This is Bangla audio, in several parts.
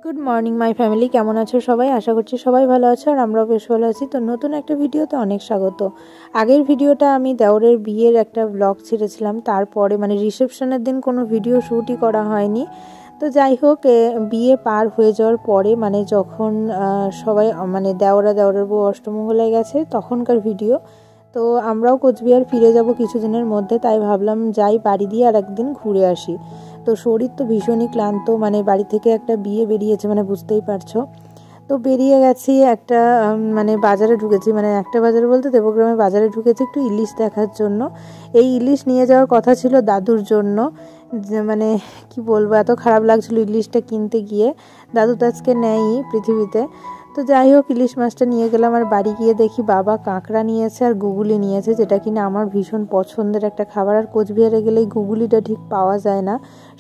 গুড মর্নিং মাই ফ্যামিলি, কেমন আছো সবাই? আশা করছি সবাই ভালো আছো আর আমরাও বেশ ভালো আছি। তো নতুন একটা ভিডিওতে অনেক স্বাগত। আগের ভিডিওটা আমি দেওরের বিয়ের একটা ব্লগ ছেড়েছিলাম, তারপরে মানে রিসেপশনের দিন কোনো ভিডিও শ্যুটই করা হয়নি। তো যাই হোক, বিয়ে পার হয়ে যাওয়ার পরে মানে যখন সবাই মানে দেওরের বউ অষ্টমঙ্গলায় গেছে তখনকার ভিডিও। তো আমরাও কোচবিহার ফিরে যাব কিছুদিনের মধ্যে, তাই ভাবলাম যাই বাড়ি দিয়ে আর একদিন ঘুরে আসি। তো শরীর তো ভীষণই ক্লান্ত, মানে বাড়ি থেকে একটা বিয়ে বেরিয়েছে, মানে বুঝতেই পারছো। তো বেরিয়ে গেছি একটা মানে বাজারে ঢুকেছি, মানে একটা বাজারে বলতে দেবগ্রামে বাজারে ঢুকেছি একটু ইলিশ দেখার জন্য। এই ইলিশ নিয়ে যাওয়ার কথা ছিল দাদুর জন্য, মানে কি বলবো, এত খারাপ লাগছিল ইলিশটা কিনতে গিয়ে। দাদু তো আজকে নেয়ই পৃথিবীতে। তো যাই হোক, ইলিশ মাছটা নিয়ে গেলাম আর বাড়ি গিয়ে দেখি বাবা কাঁকড়া নিয়েছে আর গুগুলি নিয়েছে, যেটা কিনা আমার ভীষণ পছন্দের একটা খাবার। আর কোচবিহারে গেলেই গুগুলিটা ঠিক পাওয়া যায় না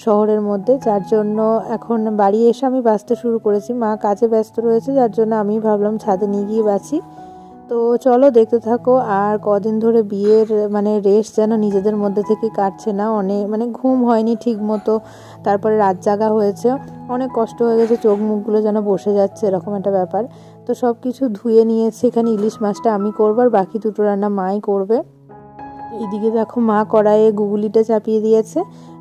শহরের মধ্যে, যার জন্য এখন বাড়ি এসে আমি বাছতে শুরু করেছি। মা কাজে ব্যস্ত রয়েছে, যার জন্য আমি ভাবলাম ছাদে নিয়ে গিয়ে বাছি। তো চলো দেখতে থাকো। আর কদিন ধরে বিয়ের মানে রেশ যেন নিজেদের মধ্যে থেকে কাটছে না, অনেক মানে ঘুম হয়নি ঠিক মতো, তারপরে রাত জাগা হয়েছে, অনেক কষ্ট হয়ে গেছে, চোখ মুখগুলো যেন বসে যাচ্ছে, এরকম একটা ব্যাপার। তো সব কিছু ধুয়ে নিয়েছি, এখানে ইলিশ মাছটা আমি করবো আর বাকি দুটো রান্না মাই করবে। এইদিকে দেখো মা কড়াইয়ে গুগুলিটা চাপিয়ে দিয়েছে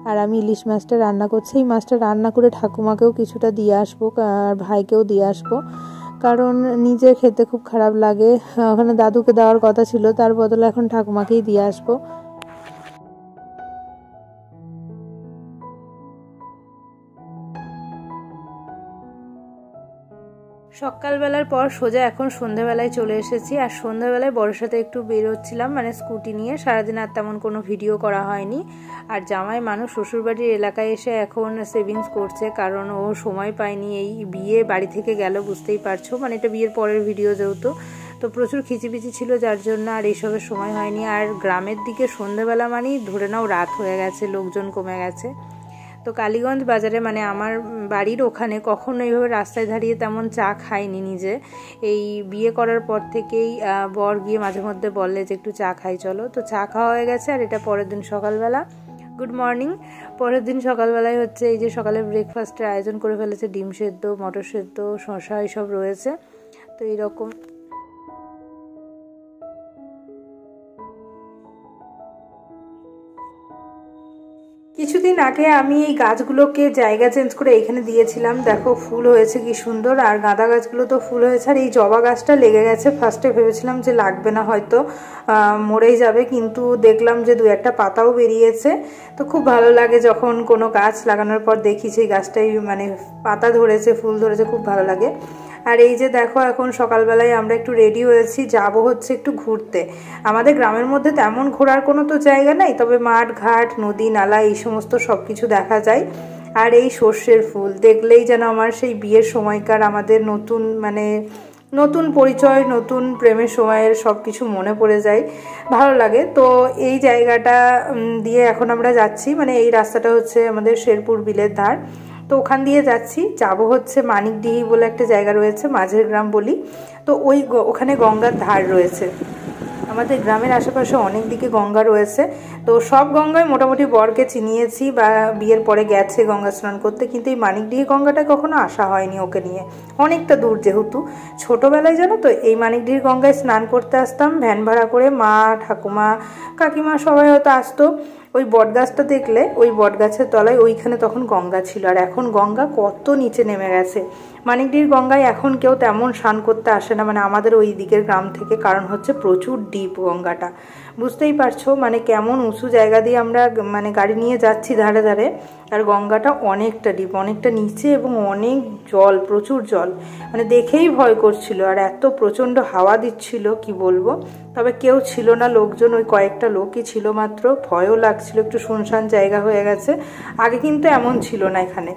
আর আমি ইলিশ মাছটা রান্না করছি। এই মাছটা রান্না করে ঠাকুমাকেও কিছুটা দিয়ে আসবো আর ভাইকেও দিয়ে আসবো, কারণ নিজে খেতে খুব খারাপ লাগে। ওখানে দাদুকে দেওয়ার কথা ছিল, তার বদলে এখন ঠাকুমাকেই দিয়ে আসবো। সকালবেলার পর সোজা এখন সন্ধ্যাবেলায় চলে এসেছি। আর সন্ধ্যাবেলায় বড়োর সাথে একটু বেরোচ্ছিলাম, মানে স্কুটি নিয়ে। সারাদিন আর তেমন কোনো ভিডিও করা হয়নি। আর জামাই মানুষ শ্বশুরবাড়ির এলাকায় এসে এখন সেভিংস করছে, কারণ ও সময় পায়নি। এই বিয়ে বাড়ি থেকে গেল, বুঝতেই পারছো, মানে এটা বিয়ের পরের ভিডিও যেহেতু, তো প্রচুর খিচিপিচি ছিল, যার জন্য আর এইসবের সময় হয়নি। আর গ্রামের দিকে সন্ধ্যাবেলা মানেই ধরে নাও রাত হয়ে গেছে, লোকজন কমে গেছে। তো কালীগঞ্জ বাজারে মানে আমার বাড়ির ওখানে কখনো এইভাবে রাস্তায় দাঁড়িয়ে তেমন চা খাইনি নিজে। এই বিয়ে করার পর থেকেই বর গিয়ে মাঝে মধ্যে বললে যে একটু চা খাই চলো। তো চা খাওয়া হয়ে গেছে। আর এটা পরের দিন সকালবেলা, গুড মর্নিং। পরের দিন সকালবেলায় হচ্ছে এই যে সকালে ব্রেকফাস্টের আয়োজন করে ফেলেছে, ডিম সেদ্ধ, মটর সেদ্ধ, শসা এইসব রয়েছে। তো এইরকম কিছুদিন আগে আমি এই গাছগুলোকে জায়গা চেঞ্জ করে এখানে দিয়েছিলাম, দেখো ফুল হয়েছে কি সুন্দর। আর গাঁদা গাছগুলো তো ফুল হয়েছে, আর এই জবা গাছটা লেগে গেছে। ফার্স্টে ভেবেছিলাম যে লাগবে না, হয়তো মরেই যাবে, কিন্তু দেখলাম যে দু একটা পাতাও বেরিয়েছে। তো খুব ভালো লাগে যখন কোনো গাছ লাগানোর পর দেখি সেই গাছটাই মানে পাতা ধরেছে, ফুল ধরেছে, খুব ভালো লাগে। আর এই যে দেখো এখন সকালবেলায় আমরা একটু রেডি হয়েছি, যাব হচ্ছে একটু ঘুরতে। আমাদের গ্রামের মধ্যে তেমন ঘোরার কোনো তো জায়গা নেই, তবে মাঠ ঘাট নদী নালা এই সমস্ত সব কিছু দেখা যায়। আর এই সর্ষের ফুল দেখলেই যেন আমার সেই বিয়ের সময়কার আমাদের নতুন মানে নতুন পরিচয়, নতুন প্রেমের সময়ের সব কিছু মনে পড়ে যায়, ভালো লাগে। তো এই জায়গাটা দিয়ে এখন আমরা যাচ্ছি, মানে এই রাস্তাটা হচ্ছে আমাদের শেরপুর বিলের ধার। তো ওখান দিয়ে যাচ্ছি, যাব হচ্ছে মানিকডিহি বলে একটা জায়গা রয়েছে, মাঝের গ্রাম বলি। তো ওখানে গঙ্গার ধার রয়েছে। আমাদের গ্রামের আশেপাশে অনেক দিকে গঙ্গা রয়েছে। তো সব গঙ্গায় মোটামুটি বরকে চিনিয়েছি বা বিয়ের পরে গেছে গঙ্গা স্নান করতে, কিন্তু এই মানিকডিহি গঙ্গাটা কখনো আসা হয়নি ওকে নিয়ে, অনেকটা দূর যেহেতু। ছোটোবেলায় জানো তো এই মানিকডিহি গঙ্গায় স্নান করতে আসতাম ভ্যান ভাড়া করে, মা ঠাকুমা কাকিমা সবাই হয়তো আসতো। ওই বটগাছটা দেখলে, ওই বটগাছের তলায় ওইখানে তখন গঙ্গা ছিল। আর এখন গঙ্গা কত নিচে নেমে গেছে। মানিকডিহির গঙ্গায় এখন কেউ তেমন স্নান করতে আসে না, মানে আমাদের ওই দিকের গ্রাম থেকে, কারণ হচ্ছে প্রচুর ডিপ গঙ্গাটা, বুঝতেই পারছো মানে কেমন উঁচু জায়গা দিয়ে আমরা মানে গাড়ি নিয়ে যাচ্ছি ধারে ধারে। আর গঙ্গাটা অনেকটা ডিপ, অনেকটা নিচে, এবং অনেক জল, প্রচুর জল, মানে দেখেই ভয় করছিল। আর এত প্রচণ্ড হাওয়া দিচ্ছিল কি বলবো। তবে কেউ ছিল না, লোকজন ওই কয়েকটা লোকই ছিল মাত্র। ভয়ও লাগছিল, একটু শুনশান জায়গা হয়ে গেছে, আগে কিন্তু এমন ছিল না এখানে।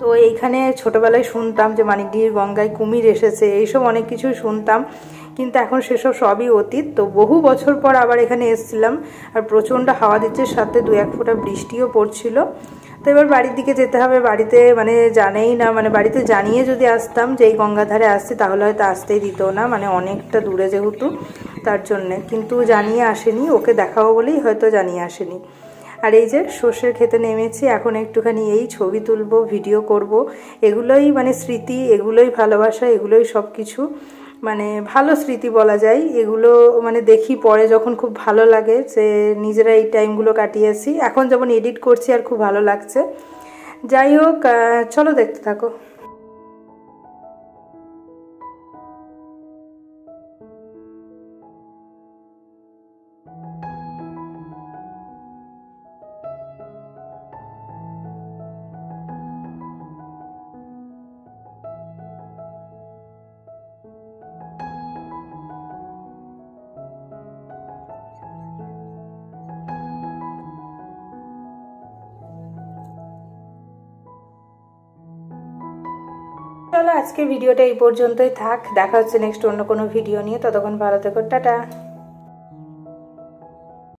তো এইখানে ছোটোবেলায় শুনতাম যে মানিকডিহির গঙ্গায় কুমির এসেছে, এইসব অনেক কিছুই শুনতাম, কিন্তু এখন সেসব সবই অতীত। তো বহু বছর পর আবার এখানে এসেছিলাম। আর প্রচণ্ড হাওয়া দিচ্ছে, সাথে দু এক ফোঁটা বৃষ্টিও পড়ছিল। তো এবার বাড়ির দিকে যেতে হবে। বাড়িতে মানে জানেই না, মানে বাড়িতে জানিয়ে যদি আসতাম যে এই গঙ্গাধারে আসছি তাহলে হয়তো আসতেই দিত না, মানে অনেকটা দূরে যেহেতু তার জন্যে। কিন্তু জানিয়ে আসেনি, ওকে দেখাবো বলেই হয়তো জানিয়ে আসেনি। আর এই যে সর্ষের খেতে নেমেছি, এখন একটুখানি এই ছবি তুলবো, ভিডিও করব। এগুলোই মানে স্মৃতি, এগুলোই ভালোবাসা, এগুলোই সব কিছু, মানে ভালো স্মৃতি বলা যায় এগুলো। মানে দেখি পরে যখন খুব ভালো লাগে যে নিজেরা এই টাইমগুলো কাটিয়েছি। এখন যেমন এডিট করছি আর খুব ভালো লাগছে। যাই হোক, চলো দেখতে থাকো। চলো আজকে ভিডিওটা এই পর্যন্তই থাক, দেখা হচ্ছে নেক্সট অন্য কোনো ভিডিও নিয়ে। ততক্ষণ ভালো থেকো, টাটা।